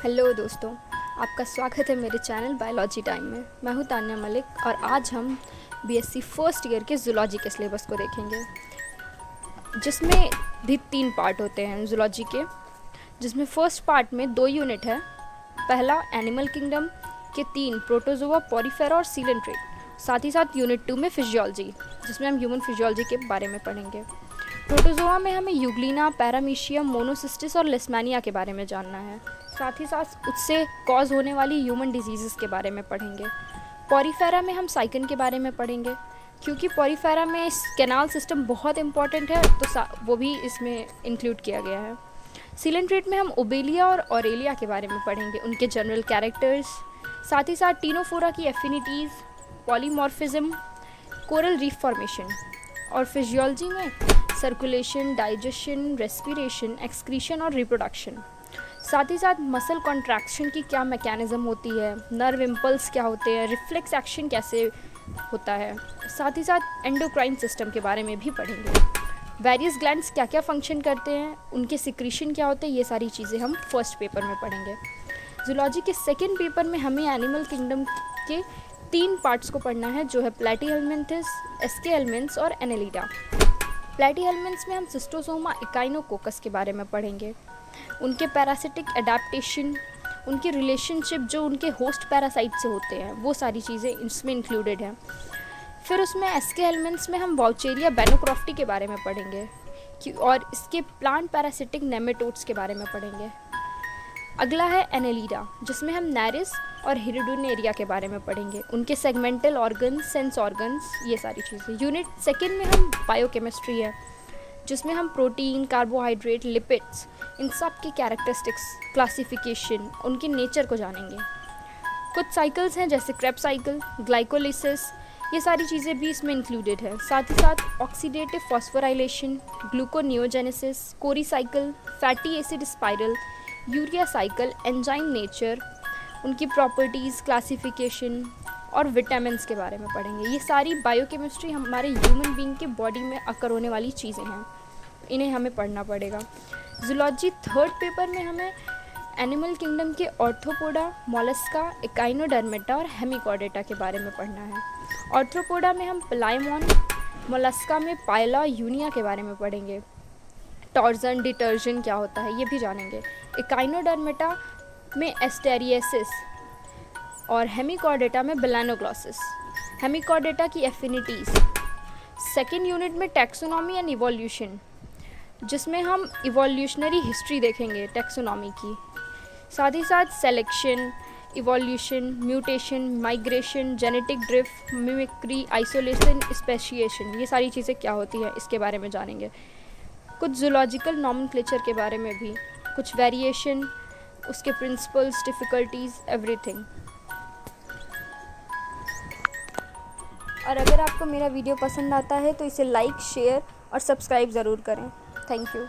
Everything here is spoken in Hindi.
हेलो दोस्तों, आपका स्वागत है मेरे चैनल बायोलॉजी टाइम में। मैं हूं तान्या मलिक और आज हम बीएससी फर्स्ट ईयर के जूलॉजी के सिलेबस को देखेंगे, जिसमें भी 3 पार्ट होते हैं जूलॉजी के। जिसमें फर्स्ट पार्ट में 2 यूनिट है। पहला एनिमल किंगडम के 3 प्रोटोजोआ, पॉरीफेरा और सीलेंट्रेट। साथ ही साथ यूनिट 2 में फिजियोलॉजी, जिसमें हम ह्यूमन फिजियोलॉजी के बारे में पढ़ेंगे। प्रोटोजोआ में हमें यूग्लिना, पैरामीशियम, मोनोसिस्टिस और लिस्मानिया के बारे में जानना है। साथ ही साथ उससे कॉज होने वाली ह्यूमन डिजीज़ के बारे में पढ़ेंगे। पॉरीफेरा में हम साइकन के बारे में पढ़ेंगे, क्योंकि पॉरीफेरा में कैनाल सिस्टम बहुत इंपॉर्टेंट है, तो वो भी इसमें इंक्लूड किया गया है। सीलेंट्रेट में हम ओबेलिया और ऑरेलिया के बारे में पढ़ेंगे, उनके जनरल कैरेक्टर्स। साथ ही साथ टीनोफोरा की affinities, polymorphism, coral reef formation. और फिजियोलॉजी में सर्कुलेशन, डाइजेशन, रेस्पिरेशन, एक्सक्रीशन और रिप्रोडक्शन। साथ ही साथ मसल कॉन्ट्रैक्शन की क्या मैकेनिज़्म होती है, नर्व इम्पल्स क्या होते हैं, रिफ्लेक्स एक्शन कैसे होता है। साथ ही साथ एंडोक्राइन सिस्टम के बारे में भी पढ़ेंगे। वेरियस ग्लैंड्स क्या क्या फंक्शन करते हैं, उनके सिक्रीशन क्या होते हैं, ये सारी चीज़ें हम फर्स्ट पेपर में पढ़ेंगे। जूलॉजी के सेकेंड पेपर में हमें एनिमल किंगडम के 3 पार्ट्स को पढ़ना है, जो है प्लैटीहेल्मिन्थस, एस्केहेल्मिन्थ्स और एनेलिडा। प्लैटीहेल्मिन्थ्स में हम सिस्टोसोमा इकाइनोकोकस के बारे में पढ़ेंगे, उनके पैरासिटिक एडाप्टेशन, उनकी रिलेशनशिप जो उनके होस्ट पैरासाइट से होते हैं, वो सारी चीज़ें इसमें इंक्लूडेड हैं। फिर उसमें एस्केहेल्मिन्थ्स में हम वाउचेरिया बैनोक्रॉफ्टी के बारे में पढ़ेंगे और इसके प्लांट पैरासिटिक नेमेटोड्स के बारे में पढ़ेंगे। अगला है एनेलिडा, जिसमें हम नैरिस और हिरिडोनेरिया के बारे में पढ़ेंगे, उनके सेगमेंटल ऑर्गन्स, सेंस ऑर्गन्स, ये सारी चीज़ें। यूनिट सेकेंड में हम बायोकेमिस्ट्री है, जिसमें हम प्रोटीन, कार्बोहाइड्रेट, लिपिड्स, इन सब के कैरेक्टरिस्टिक्स, क्लासिफिकेशन, उनके नेचर को जानेंगे। कुछ साइकिल्स हैं जैसे क्रेब साइकिल, ग्लाइकोलिसिस, ये सारी चीज़ें भी इसमें इंक्लूडेड है। साथ ही साथ oxidative phosphorylation, gluconeogenesis, Cori cycle, fatty acid spiral, urea cycle, enzyme nature, उनकी प्रॉपर्टीज़, क्लासिफिकेशन और विटामिन्स के बारे में पढ़ेंगे। ये सारी बायोकेमिस्ट्री हमारे ह्यूमन बीइंग के बॉडी में अकर होने वाली चीज़ें हैं, इन्हें हमें पढ़ना पड़ेगा। जूलॉजी थर्ड पेपर में हमें एनिमल किंगडम के ऑर्थ्रोपोडा, मोलस्का, इकाइनोडर्मेटा और हेमिकॉर्डेटा के बारे में पढ़ना है। ऑर्थ्रोपोडा में हम प्लाइमॉन, मोलस्का में पायला यूनिया के बारे में पढ़ेंगे। टॉर्जन, डिटर्जन क्या होता है, ये भी जानेंगे। इकाइनोडर्मेटा में एस्टेरियसिस और हेमिकॉर्डेटा में बेलानोग्लॉसिस। हेमिकॉर्डेटा की एफिनिटीज़। सेकेंड यूनिट में टैक्सोनॉमी एंड इवोल्यूशन, जिसमें हम इवोल्यूशनरी हिस्ट्री देखेंगे टैक्सोनॉमी की। साथ ही साथ selection, evolution, mutation, migration, genetic drift, mimicry, isolation, speciation, ये सारी चीज़ें क्या होती हैं, इसके बारे में जानेंगे। कुछ जूलॉजिकल नॉमेनक्लेचर के बारे में भी, कुछ वेरिएशन, उसके प्रिंसिपल्स, डिफ़िकल्टीज़, एवरीथिंग। और अगर आपको मेरा वीडियो पसंद आता है तो इसे लाइक, शेयर और सब्सक्राइब ज़रूर करें। Thank you.